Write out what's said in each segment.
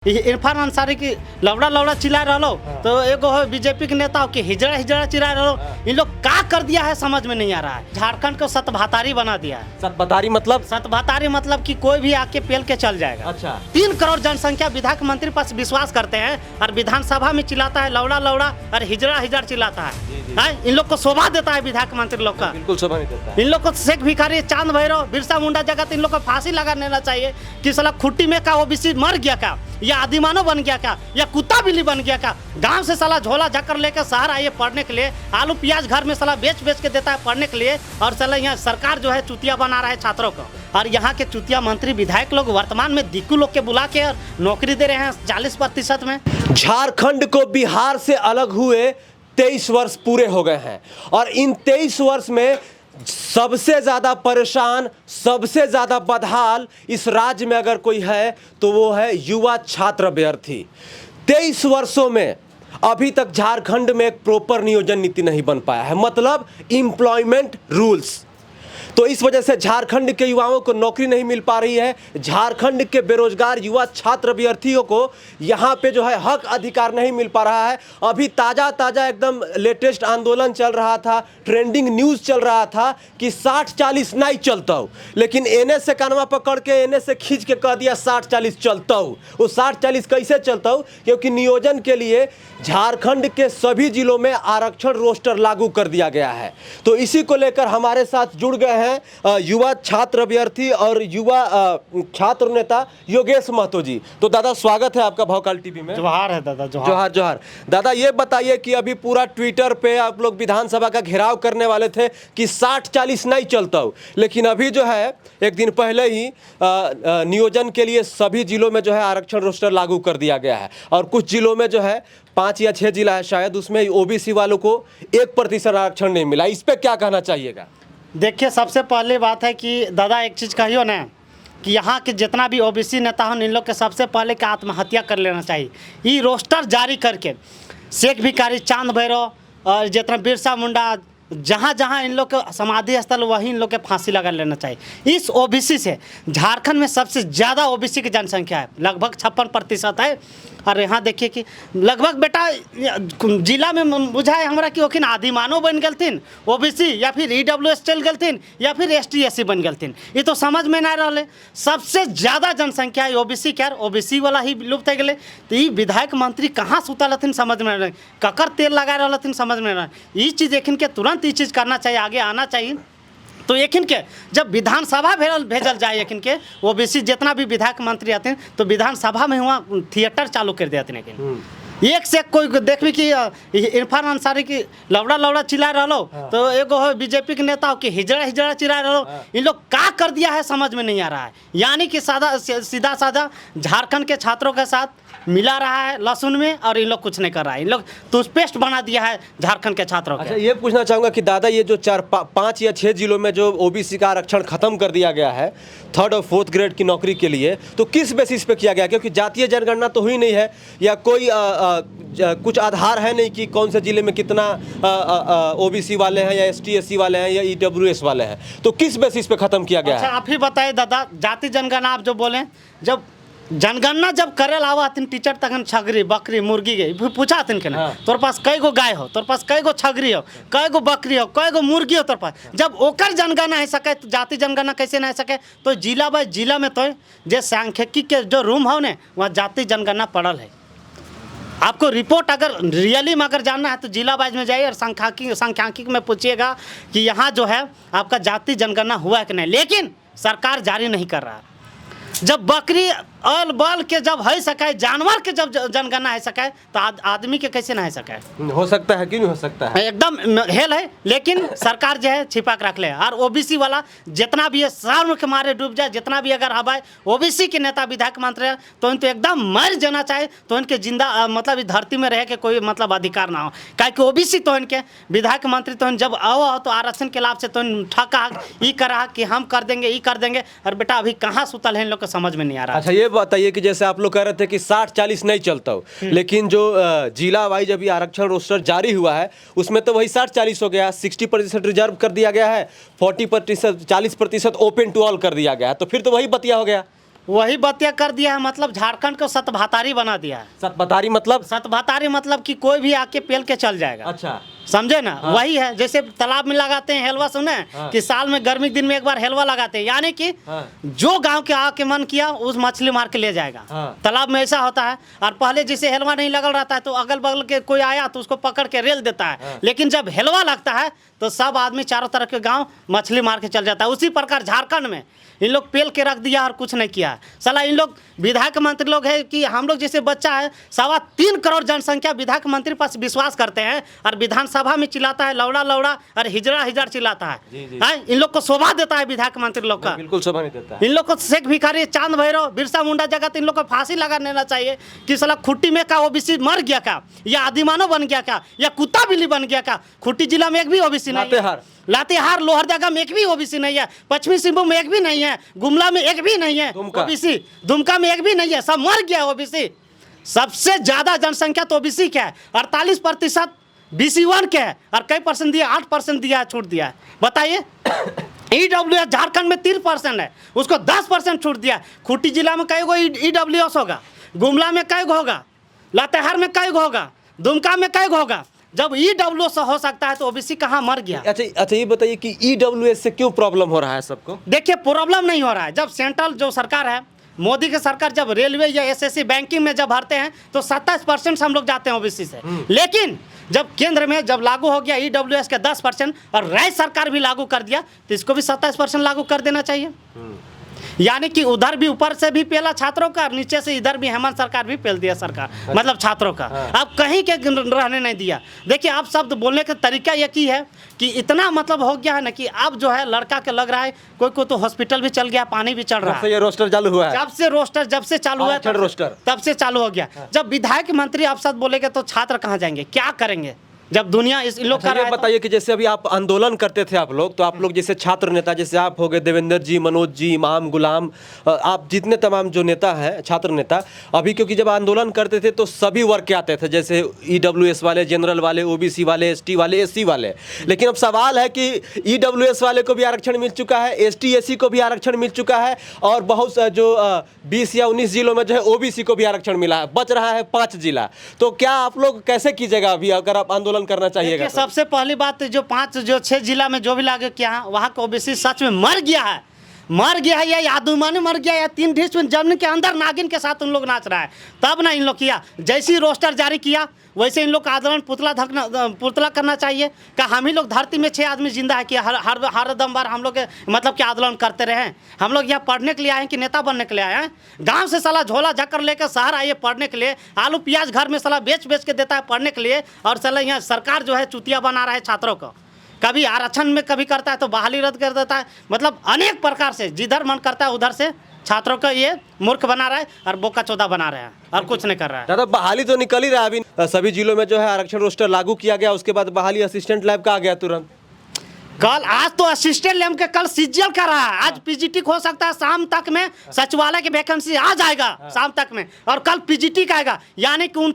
इरफान अंसारी की लवड़ा लवड़ा चिल्ला रहो तो एगो है बीजेपी के नेता की हिजड़ा हिजड़ा चिल्ला रहो। इन लोग क्या कर दिया है समझ में नहीं आ रहा है। झारखंड को सतभातारी बना दिया है। सतभातारी मतलब कि कोई भी आके पेल के चल जाएगा। अच्छा 3 करोड़ जनसंख्या विधायक मंत्री पर विश्वास करते हैं और विधानसभा में चिल्लाता है लवड़ा लवड़ा और हिजड़ा हिजड़ा चिल्लाता है। इन लोग को शोभा देता है विधायक मंत्री लोग का, बिल्कुल शोभा नहीं देता। इन लोग को शेख भिखारी चांद भैरव बिरसा मुंडा जगत इन लोग को फांसी लगा देना चाहिए कि साला खुट्टी में का ओबीसी मर गया क्या, या आदिमानव बन गया क्या, या कुत्ता बिल्ली बन गया क्या। गांव से साला झोला झक्कर लेकर शहर आइए पढ़ने के लिए, आलू प्याज घर में साला बेच बेच के देता है पढ़ने के लिए, और साला यहाँ सरकार जो है चुतिया बना रहा है छात्रों को। और यहाँ के चुतिया मंत्री विधायक लोग वर्तमान में दिक्कू लोग के बुला के नौकरी दे रहे हैं 40% में। झारखंड को बिहार से अलग हुए 23 वर्ष पूरे हो गए हैं और इन 23 वर्ष में सबसे ज़्यादा परेशान, सबसे ज़्यादा बदहाल इस राज्य में अगर कोई है तो वो है युवा छात्र अभ्यर्थी। 23 वर्षों में अभी तक झारखंड में एक प्रॉपर नियोजन नीति नहीं बन पाया है, मतलब एम्प्लॉयमेंट रूल्स। तो इस वजह से झारखंड के युवाओं को नौकरी नहीं मिल पा रही है। झारखंड के बेरोजगार युवा छात्र अभ्यर्थियों को यहाँ पे जो है हक अधिकार नहीं मिल पा रहा है। अभी ताज़ा एकदम लेटेस्ट आंदोलन चल रहा था, ट्रेंडिंग न्यूज़ चल रहा था कि 60-40 नहीं चलता हो, लेकिन एने से कानवा पकड़ के एने से खींच के कह दिया 60-40 चलता हो। वो 60-40 कैसे चलता हो? क्योंकि नियोजन के लिए झारखंड के सभी जिलों में आरक्षण रोस्टर लागू कर दिया गया है। तो इसी को लेकर हमारे साथ जुड़ गए हैं युवा छात्र अभ्यर्थी और युवा छात्र नेता योगेश महतो जी। तो दादा स्वागत है आपका भौकाल टीवी में। जोहार है दादा, जोहार जोहार। दादा ये बताइए कि अभी पूरा ट्विटर पे आप लोग विधानसभा का घेराव करने वाले थे कि 60-40 नहीं चलता हो, लेकिन अभी जो है एक दिन पहले ही नियोजन के लिए सभी जिलों में जो है आरक्षण रोस्टर लागू कर दिया गया है और कुछ जिलों में जो है 5 या 6 जिला है शायद, उसमें ओबीसी वालों को 1% आरक्षण नहीं मिला। इस पर क्या कहना चाहिएगा? देखिए, सबसे पहले बात है कि दादा एक चीज़ कहियो ना कि यहाँ के जितना भी ओबीसी नेता हो इन लोग के सबसे पहले के आत्महत्या कर लेना चाहिए। ये रोस्टर जारी करके शेख भिखारी चांद भैरव और जितना बिरसा मुंडा जहाँ जहाँ इन लोग के समाधि स्थल वहीं इन लोग के फांसी लगा लेना चाहिए। इस ओबीसी से झारखंड में सबसे ज़्यादा ओबीसी की जनसंख्या है, लगभग 56% है। और यहाँ देखिए कि लगभग बेटा जिला में बुझाए हमारा कि ओखिन आदिमानव बन गलथिन ओबीसी, या फिर ईडब्ल्यूएस चल गलथिन, या फिर एसटी एससी बन गलथिन। ये तो समझ में ना रहा। सबसे ज़्यादा जनसंख्या है ओबीसी के, ओबीसी वाला ही लुप्त हो गए। तो ये विधायक मंत्री कहाँ सुतल हथिन समझ में रहे, ककर तेल लगा रहा हथिन समझ में रहे। ये चीज़ एखिन के तुरंत ये चीज़ करना चाहिए, आगे आना चाहिए। तो एखिन के जब विधानसभा भेजल जाए, एखिन के ओबीसी जितना भी विधायक मंत्री आते हैं तो विधानसभा में हुआ थिएटर चालू कर देते हैं। लेकिन एक से कोई देख भी कि इरफान अंसारी की लवड़ा लवड़ा चिल्ला रहो तो एगो है बीजेपी के नेता की हिजड़ा हिजड़ा चिल्ला रहो। इन लोग क्या कर दिया है समझ में नहीं आ रहा है। यानी कि सीधा साधा झारखंड के छात्रों के साथ मिला रहा है लहसुन में, और इन लोग कुछ नहीं कर रहा है। इन लोग टूथपेस्ट बना दिया है झारखंड के छात्रों को। अच्छा, ये पूछना चाहूँगा कि दादा ये जो 5 या 6 जिलों में जो ओबीसी का आरक्षण खत्म कर दिया गया है 3rd और 4th ग्रेड की नौकरी के लिए, तो किस बेसिस पे किया गया? क्योंकि जातीय जनगणना तो हुई नहीं है या कोई कुछ आधार है नहीं कि कौन से जिले में कितना ओबीसी वाले हैं या एसटी एससी वाले हैं या ईडब्ल्यूएस वाले हैं, तो किस बेसिस पे खत्म किया गया? अच्छा, आप ही बताइए दादा, जाति जनगणना आप जो बोले, जब जनगणना जब करे लावा हथिन टीचर तखन छगरी बकरी मुर्गी गई पूछा हथिन के ना तोर पास कई गो गाय हो, तोर पास कई गो छगरी हो, कई गो बकरी हो, कई गो मुर्गी हो तोर पास। जब ओकर जनगणना है सके तो जाति जनगणना कैसे नहीं सके? तो जिला बाय जिला में तो जे सांख्यिकी के जो रूम हो ने वहाँ जाति जनगणना पड़ल है। आपको रिपोर्ट अगर रियली में अगर जानना है तो जिला वाइज में जाइए और सांख्यिकी में पूछिएगा कि यहाँ जो है आपका जाति जनगणना हुआ है कि नहीं, लेकिन सरकार जारी नहीं कर रहा है। जब बकरी अल बल के जब है सके, जानवर के जब जनगणना है सके तो आदमी के कैसे ना है सके? हो सकता है, क्यों नहीं हो सकता है? एकदम हेल है, लेकिन सरकार जो है छिपा के रख ले। और ओबीसी वाला जितना भी है शर्म के मारे डूब जाए, जितना भी अगर हवाए ओबीसी के नेता विधायक मंत्री है तो इनको एकदम मर जाना चाहिए। तो इनके जिंदा मतलब इस धरती में रह के कोई मतलब अधिकार ना हो। क्या कि ओबीसी तो इनके विधायक मंत्री तो जब आओ तो आरक्षण के लाभ से तो ठका ये करा कि हम कर देंगे, ये कर देंगे। और बेटा अभी कहाँ सुतल है इन लोग को समझ में नहीं आ रहा। अच्छा, ये बताइए कि जैसे आप लोग कह रहे थे कि 60-40 नहीं चलता हो, लेकिन जो जिला वाइज अभी आरक्षण रोस्टर जारी हुआ है उसमें तो वही 60-40 हो गया। 60% रिजर्व कर दिया गया है, 40% 40% ओपन टू ऑल कर दिया गया है, तो फिर तो वही बतिया हो गया। वही बतिया कर दिया है, मतलब झारखंड को सतभातारी बना दिया है। सतबतारी मतलब? सतभातारी मतलब कि कोई भी आके पेल के चल जाएगा। अच्छा, समझे ना? वही है, जैसे तालाब में लगाते हैं हेलवा, सुने कि साल में गर्मी के दिन में एक बार हेलवा लगाते हैं, यानी कि जो गांव के आके मन किया उस मछली मार के ले जाएगा। तालाब में ऐसा होता है। और पहले जैसे हेलवा नहीं लगल रहता है तो अगल बगल के कोई आया तो उसको पकड़ के रेल देता है, लेकिन जब हेलवा लगता है तो सब आदमी चारों तरफ के गांव मछली मार के चल जाता है। उसी प्रकार झारखंड में इन लोग पेल के रख दिया और कुछ नहीं किया। साला इन लोग विधायक मंत्री लोग है कि हम लोग जैसे बच्चा है, 3.25 करोड़ जनसंख्या विधायक मंत्री पर विश्वास करते हैं और विधानसभा में चिल्लाता है लौड़ा लौड़ा और हिजड़ा हिजड़ा चिल्लाता है। इन लोग को शोभा देता है विधायक मंत्री लोग का? बिल्कुल शोभा नहीं देता। इन लोग को शेख भिखारी, चांद भैरव, बिरसा मुंडा जगह तो इन लोग को फांसी लगा देना चाहिए कि साला खुट्टी में का ओबीसी मर गया क्या, या आदिमानव बन गया क्या, या कुत्ता बिल्ली बन गया क्या? खुट्टी जिला में एक भी ओबीसी नहीं है, लातेहार लोहरदगा में एक भी ओबीसी नहीं है, पश्चिमी सिंहभूम में एक भी नहीं है, गुमला में एक भी नहीं है ओबीसी, दुमका में एक भी नहीं है, सब मर गया ओबीसी। सबसे ज्यादा जनसंख्या तो ओबीसी क्या है, 48% BC1 के है और कई परसेंट दिया, 8% दिया है, छूट दिया है। बताइए EWS झारखंड में 3% है, उसको 10% छूट दिया। खूंटी जिला में कई गो EWS होगा, गुमला में कई गो होगा, लातेहार में कई गो होगा, दुमका में कई गो होगा। जब EWS हो सकता है तो ओबीसी कहाँ मर गया? अच्छा ये बताइए कि EWS से क्यों प्रॉब्लम हो रहा है सबको? देखिए प्रॉब्लम नहीं हो रहा है। जब सेंट्रल जो सरकार है, मोदी की सरकार, जब रेलवे या SSC बैंकिंग में जब भरते हैं तो 27% से हम लोग जाते हैं ओबीसी से, लेकिन जब केंद्र में जब लागू हो गया EWS के 10% और राज्य सरकार भी लागू कर दिया तो इसको भी 27% लागू कर देना चाहिए। यानी कि उधर भी ऊपर से भी पेला छात्रों का, नीचे से इधर भी हेमंत सरकार भी पेल दिया सरकार, मतलब छात्रों का। अब कहीं के रहने नहीं दिया। देखिए आप शब्द बोलने का तरीका ये की है कि इतना मतलब हो गया है ना कि अब जो है लड़का के लग रहा है कोई को तो हॉस्पिटल भी चल गया, पानी भी चल रहा है। ये रोस्टर चालू हुआ है, जब से चालू हुआ है रोस्टर तब से चालू हो गया। जब विधायक मंत्री आप शब्द बोलेंगे तो छात्र कहाँ जाएंगे, क्या करेंगे जब दुनिया इस लोग अच्छा, ये बताइए कि जैसे अभी आप आंदोलन करते थे आप लोग, तो आप लोग जैसे छात्र नेता, जैसे आप हो गए देवेंद्र जी, मनोज जी, इमाम, गुलाम, आप जितने तमाम जो नेता हैं छात्र नेता, अभी क्योंकि जब आंदोलन करते थे तो सभी वर्ग के आते थे, जैसे EWS वाले, जनरल वाले, OBC वाले, ST वाले, SC वाले। लेकिन अब सवाल है कि EWS वाले को भी आरक्षण मिल चुका है, ST SC को भी आरक्षण मिल चुका है, और बहुत जो 20 या 19 जिलों में जो है OBC को भी आरक्षण मिला है, बच रहा है 5 जिला। तो क्या आप लोग कैसे कीजिएगा अभी अगर आप आंदोलन करना चाहिएगा? सबसे पहली बात जो 6 जिला में जो भी लागू किया है वहाँ का ओबीसी सच में मर गया है, या यादुमानी मर गया, या 3 ढीस में जमीन के अंदर नागिन के साथ उन लोग नाच रहा है। तब ना इन लोग किया, जैसे ही रोस्टर जारी किया वैसे इन लोग का आंदोलन पुतला करना चाहिए। क्या हम ही लोग धरती में 6 आदमी जिंदा है कि हर दम बार हम लोग मतलब क्या आंदोलन करते रहे हैं? हम लोग यहाँ पढ़ने के लिए आए हैं कि नेता बनने के लिए आए हैं? गांव से साला झोला झक्कर लेकर शहर आइए पढ़ने के लिए, आलू प्याज घर में साला बेच के देता है पढ़ने के लिए, और साला यहाँ सरकार जो है चुतिया बना रहा है छात्रों को। कभी आरक्षण में कभी करता है तो बहाली रद्द कर देता है, मतलब अनेक प्रकार से जिधर मन करता है उधर से छात्रों को ये मूर्ख बना रहा है और बोका चौदा बना रहा है, और कुछ नहीं कर रहा है। दादा बहाली तो निकल ही रहा है अभी, सभी जिलों में जो है आरक्षण रोस्टर लागू किया गया, उसके बाद बहाली असिस्टेंट लैब का आ गया तुरंत। कल आज तो असिस्टेंट लैब के कल सीजीएल का रहा है, आज पीजीटी हो सकता है शाम तक में, सचिवालय की वैकेंसी आ जाएगा शाम तक में, और कल पीजीटी का आएगा, यानी कि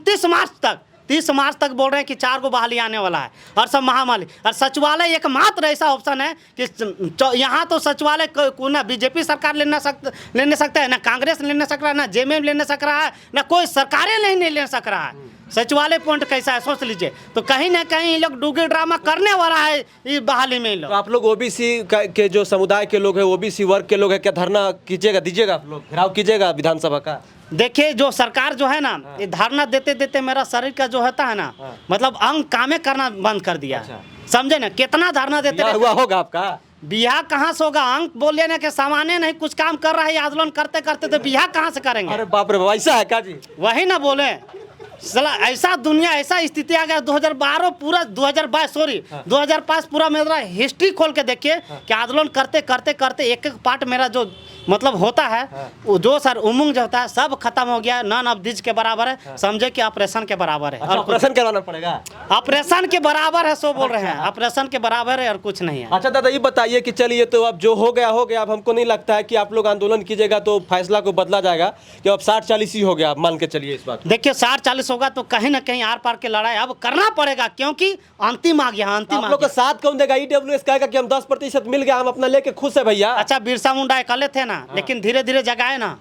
30 मार्च तक बोल रहे हैं कि 4 गो बहाली आने वाला है, और सब महामारी। और सचिवालय एकमात्र ऐसा ऑप्शन है कि यहाँ तो सचिवालय को ना बीजेपी सरकार ले नहीं सकता है, ना कांग्रेस ले नहीं सक रहा है, ना जेएमएम ले नहीं सक रहा है, ना कोई सरकारें नहीं ले सक रहा है। सचिवालय पॉइंट कैसा है सोच लीजिए। तो कहीं ना कहीं ये लोग डुगी ड्रामा करने वाला है ये बहाली में। तो आप लोग ओबीसी के जो समुदाय के लोग हैं, ओबीसी वर्ग के लोग हैं, क्या धरना कीजिएगा, दीजिएगा आप लोग, घेराव कीजिएगा विधानसभा का? देखिए जो सरकार जो है ना, ये धरना देते देते मेरा शरीर का जो होता है ना, मतलब अंग कामे करना बंद कर दिया। समझे ना, कितना धरना देते हुआ होगा आपका? बिहार कहाँ से होगा? अंक बोलिए ना कि सामान्य नहीं कुछ काम कर रहा है आंदोलन करते करते, तो बिहार कहाँ से करेंगे? अरे बाप रे, ऐसा है क्या जी? वही ना बोले साला, ऐसा दुनिया ऐसा स्थिति आ गया। 2012 पूरा 2005 पूरा मेरा हिस्ट्री खोल के देखिए कि आंदोलन करते करते करते एक पार्ट मेरा जो मतलब होता है वो जो सर उमंग जो होता है सब खत्म हो गया। नन ऑफ दिस के बराबर है, समझे कि ऑपरेशन के बराबर है। और ऑपरेशन करवाना पड़ेगा? ऑपरेशन के बराबर है, सो बोल रहे हैं ऑपरेशन के बराबर है और कुछ नहीं है। अच्छा दादा ये बताइए कि चलिए तो अब जो हो गया अब हमको नहीं लगता है कि आप लोग आंदोलन कीजिएगा तो फैसला को बदला जाएगा कि अब 60-40 ही हो गया, आप मान के चलिए इस बात। देखिए 60-40 होगा तो कहीं ना कहीं आर पार की लड़ाई अब करना पड़ेगा, क्योंकि अंतिम आ गया। अंतिम आप लोग का साथ कौन देगा? EWS कहेगा कि हम 10% मिल गया, हम अपना लेके खुश है भैया। अच्छा बिरसा मुंडा अकेले थे ना, लेकिन धीरे धीरे जगाए ना।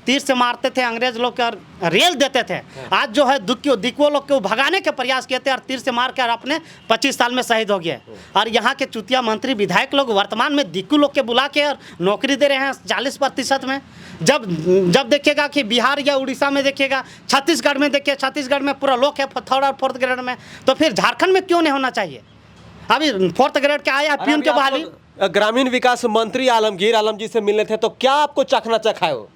तीर से मारते थे अंग्रेज लोग और रेल देते थे, आज जो है दिक्कुओं लोग को भगाने के प्रयास किए थे और तीर से मार कर अपने 25 साल में शहीद हो गए। और यहाँ के चुतिया मंत्री विधायक लोग वर्तमान में दिक्कू लोग के बुला के और नौकरी दे रहे हैं 40% में। जब देखिएगा कि बिहार या उड़ीसा में देखिएगा, छत्तीसगढ़ में देखिए, छत्तीसगढ़ में पूरा लोग है 3rd और 4th ग्रेड में, तो फिर झारखंड में क्यों नहीं होना चाहिए? अभी 4th ग्रेड के आया है पीएम के बहाली। ग्रामीण विकास मंत्री आलमगीर आलम जी से मिलने थे, तो क्या आपको चखना चखा है वो?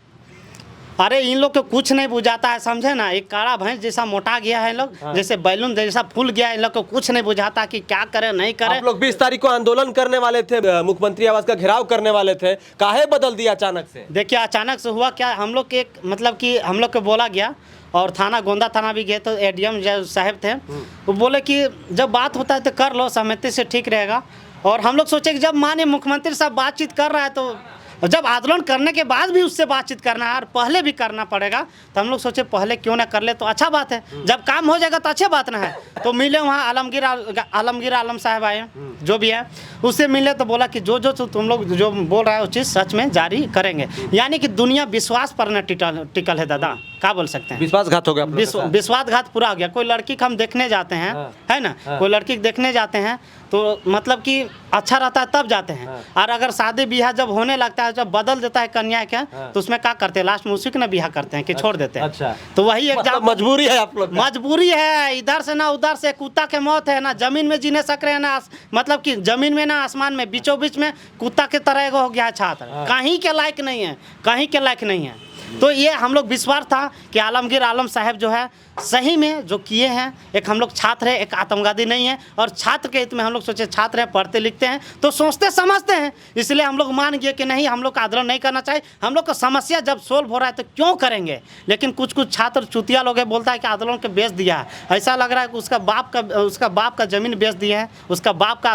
अरे इन लोग को कुछ नहीं बुझाता है, समझे ना, एक काला भैंस जैसा मोटा गया है लोग, जैसे बैलून जैसा फूल गया है। इन लोग को कुछ नहीं बुझाता कि क्या करे नहीं करे। आप लोग 20 तारीख को आंदोलन करने वाले थे, मुख्यमंत्री आवास का घेराव करने वाले थे, काहे बदल दिया अचानक से? देखिए अचानक से हुआ क्या, हम लोग के एक मतलब कि हम लोग को बोला गया और थाना गोंदा थाना भी गए, तो एडीएम साहब थे, वो बोले कि जब बात होता है तो कर लो, सहमति से ठीक रहेगा। और हम लोग सोचे कि जब माननीय मुख्यमंत्री साहब बातचीत कर रहा है, तो जब आंदोलन करने के बाद भी उससे बातचीत करना है और पहले भी करना पड़ेगा, तो हम लोग सोचे पहले क्यों ना कर ले, तो अच्छा बात है। जब काम हो जाएगा तो अच्छी बात ना है। तो मिले वहाँ आलमगीर आलम साहब आए, जो भी है उससे मिले, तो बोला कि जो तुम लोग जो बोल रहा है वो चीज़ सच में जारी करेंगे। यानी कि दुनिया विश्वास पर न टिकल है दादा, क्या बोल सकते हैं, विश्वासघात हो गया। विश्वासघात पूरा हो गया। कोई लड़की को हम देखने जाते हैं, है ना, कोई लड़की देखने जाते हैं तो मतलब कि अच्छा रहता है तब जाते हैं, और अगर शादी ब्याह जब होने लगता है, जब बदल देता है कन्या के, तो उसमें क्या करते हैं, लास्ट में उसी को ना ब्याह करते हैं कि छोड़ देते हैं। अच्छा। तो वही एग्जाम, मजबूरी है आप लोग, मजबूरी है, इधर से ना उधर से, कुत्ता के मौत है ना, जमीन में जीने सक रहे हैं ना, मतलब कि जमीन में ना आसमान में, बीचों बीच में कुत्ता के तरह एगो हो गया है छात्र, कहीं के लायक नहीं है, कहीं के लायक नहीं है। तो ये हम लोग विश्वास था कि आलमगीर आलम साहब जो है सही में जो किए हैं, एक हम लोग छात्र है, एक आतंकवादी नहीं है, और छात्र के हित में हम लोग सोचे, छात्र हैं, पढ़ते लिखते हैं तो सोचते समझते हैं, इसलिए हम लोग मान गए कि नहीं, हम लोग का आंदोलन नहीं करना चाहिए। हम लोग का समस्या जब सोल्व हो रहा है तो क्यों करेंगे। लेकिन कुछ छात्र चुतिया लोग है, बोलता है कि आंदोलन को बेच दिया है। ऐसा लग रहा है कि उसका बाप का जमीन बेच दिया है, उसका बाप का।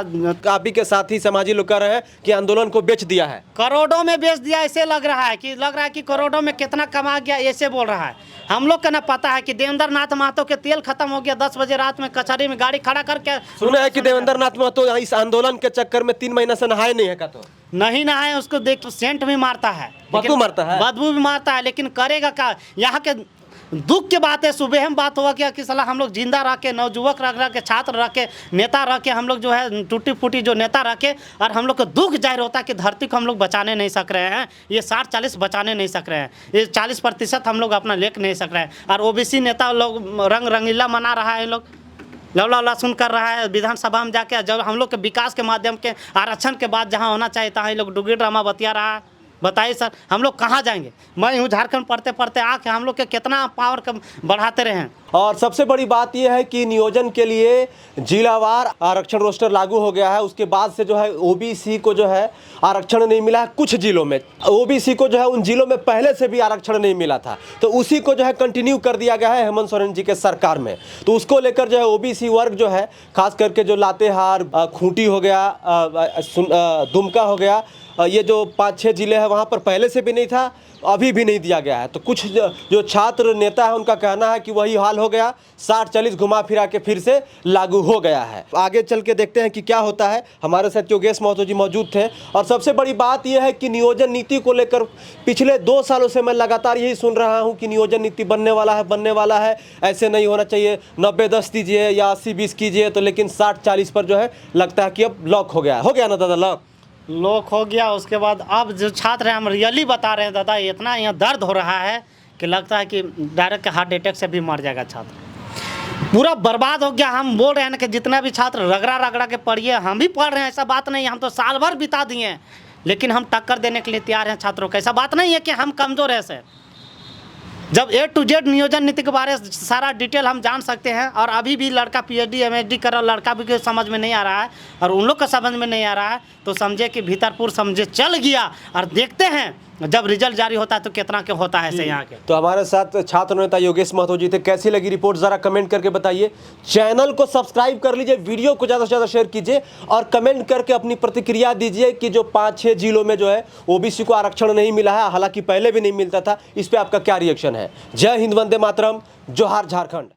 आप ही के साथी समाजी लोग कह रहे हैं कि आंदोलन को बेच दिया है, करोड़ों में बेच दिया, ऐसे लग रहा है कि करोड़ों में कितना कमा गया, ऐसे बोल रहा है। हम लोग का ना पता है कि देवेंद्र नाथ महतो के तेल खत्म हो गया, 10 बजे रात में कचहरी में गाड़ी खड़ा करके। सुना है कि देवेंद्र नाथ महतो इस आंदोलन के चक्कर में 3 महीना से नहाए नहीं है का, तो नहीं नहाए, उसको देख तो सेंट भी मारता है, बदबू मारता है, बदबू भी मारता है, लेकिन करेगा क्या। यहाँ के दुख की बात है, सुबह हम बात हुआ क्या कि साला हम लोग जिंदा रह के, नवजुवक रह के, छात्र रह के, नेता रह के, हम लोग जो है टूटी फूटी जो नेता रह के, और हम लोग को दुख जाहिर होता है कि धरती को हम लोग बचाने नहीं सक रहे हैं, ये 60-40 बचाने नहीं सक रहे हैं, ये 40% हम लोग अपना लेख नहीं सक रहे हैं। और ओबीसी नेता लोग रंग रंगीला मना रहा है, लोग लवला सुन कर रहा है विधानसभा में जाके, जब हम लोग के विकास के माध्यम के आरक्षण के बाद जहाँ होना चाहिए तहाँ लोग डुगी ड्रामा बतिया रहा है। बताइए सर, हम लोग कहाँ जाएंगे। मैं हूँ झारखंड पढ़ते पढ़ते आके हम लोग के कितना पावर बढ़ाते रहे हैं। और सबसे बड़ी बात यह है कि नियोजन के लिए जिलावार आरक्षण रोस्टर लागू हो गया है, उसके बाद से जो है ओबीसी को जो है आरक्षण नहीं मिला है। कुछ जिलों में ओबीसी को जो है उन जिलों में पहले से भी आरक्षण नहीं मिला था, तो उसी को जो है कंटिन्यू कर दिया गया है हेमंत सोरेन जी के सरकार में। तो उसको लेकर जो है ओबीसी वर्ग जो है, खास करके जो लातेहार, खूंटी हो गया, दुमका हो गया, ये जो 5-6 जिले हैं वहाँ पर पहले से भी नहीं था, अभी भी नहीं दिया गया है। तो कुछ जो छात्र नेता है उनका कहना है कि वही हाल हो गया, 60-40 घुमा फिरा के फिर से लागू हो गया है। आगे चल के देखते हैं कि क्या होता है। हमारे साथ योगेश महतो जी मौजूद थे। और सबसे बड़ी बात यह है कि नियोजन नीति को लेकर पिछले 2 सालों से मैं लगातार यही सुन रहा हूँ कि नियोजन नीति बनने वाला है, ऐसे नहीं होना चाहिए, 90-10 दीजिए या 80-20 कीजिए। तो लेकिन 60-40 पर जो है लगता है कि अब लॉक हो गया ना दादा, लॉक हो गया। उसके बाद अब जो छात्र हैं, हम रियली बता रहे हैं दादा, इतना यहाँ दर्द हो रहा है कि लगता है कि डायरेक्ट हार्ट अटैक से भी मर जाएगा छात्र, पूरा बर्बाद हो गया। हम बोल रहे हैं ना कि जितना भी छात्र रगड़ा के पढ़िए, हम भी पढ़ रहे हैं, ऐसा बात नहीं है, हम तो साल भर बिता दिए हैं, लेकिन हम टक्कर देने के लिए तैयार हैं छात्रों को। ऐसा बात नहीं है कि हम कमज़ोर हैं सर। जब A to Z नियोजन नीति के बारे में सारा डिटेल हम जान सकते हैं, और अभी भी लड़का PhD MHD कर रहा लड़का भी समझ में नहीं आ रहा है, और उन लोग का समझ में नहीं आ रहा है, तो समझे कि भीतरपुर समझे चल गया। और देखते हैं जब रिजल्ट जारी होता है तो कितना क्या होता है ऐसे यहाँ के। तो हमारे साथ छात्र नेता योगेश महतो जी थे। कैसी लगी रिपोर्ट जरा कमेंट करके बताइए। चैनल को सब्सक्राइब कर लीजिए, वीडियो को ज़्यादा से ज़्यादा शेयर कीजिए, और कमेंट करके अपनी प्रतिक्रिया दीजिए कि जो 5-6 जिलों में जो है ओबीसी को आरक्षण नहीं मिला है, हालांकि पहले भी नहीं मिलता था, इस पर आपका क्या रिएक्शन है। जय हिंद, वंदे मातरम, जोहार झारखंड।